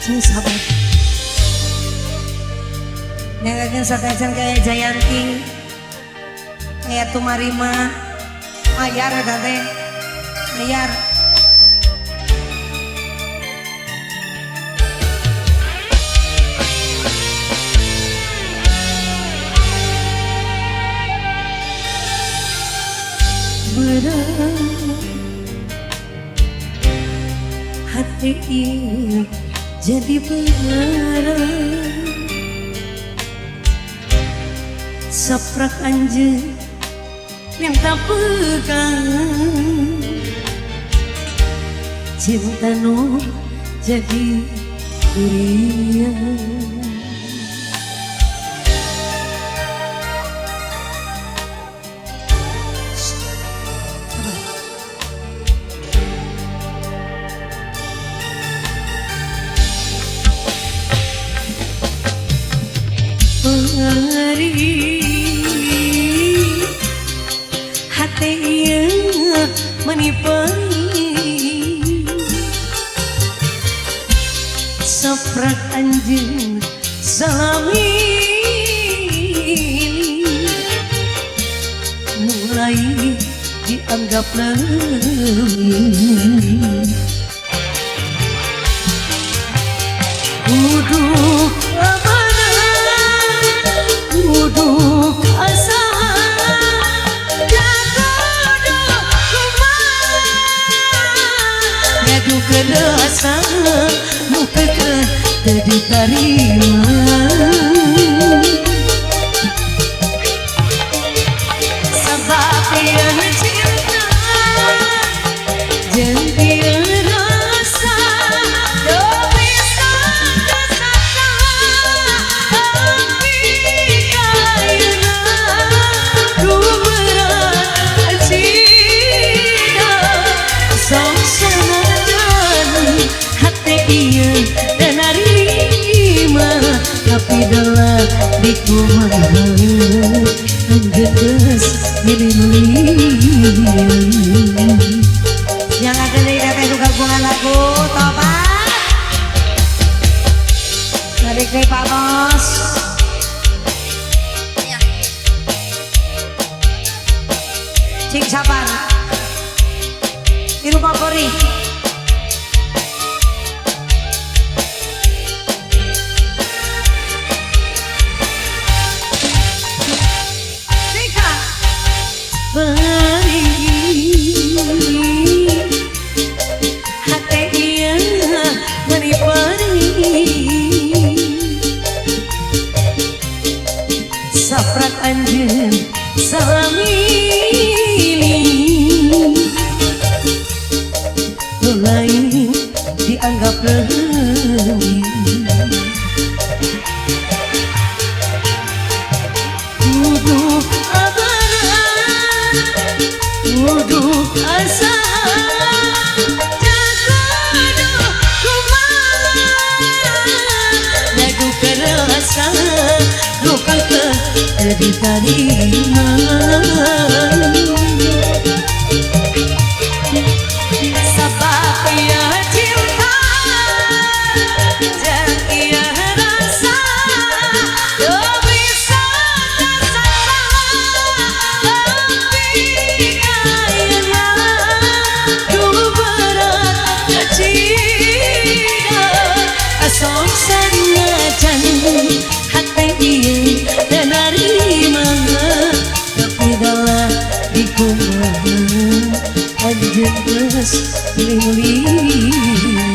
Cing sabar. Nengakin satajan kayak Jayanti, kayak Tumarima, Ayar ada teh, Ayar. Berat hati ini jadi berat. Saprak anjing yang tak pegang, cinta no jadi durian. Pengarih hati yang menipani, saprak anjing salami mulai dianggap lebih. Duduk duduk asa jatuh kumah ngadu kedasa muka ke diterima sebab yang cinta jadi rasa tapi dalam dikumahan gedes milih yang akan didapat juga gabungan lagu tobat dari Pak Bos Cing sabar Iru Papori saprak anjing salamili mulai dianggap lebih. Duduk abaran, duduk asa jatuh kumah ngadu kerasa luka ke diterima sebab ia cinta dan ia rasa tak bisa tapi kayaknya dulu berat cinta asal sengaja hati dia menerima tapi dalam dikumahan anjing terus milih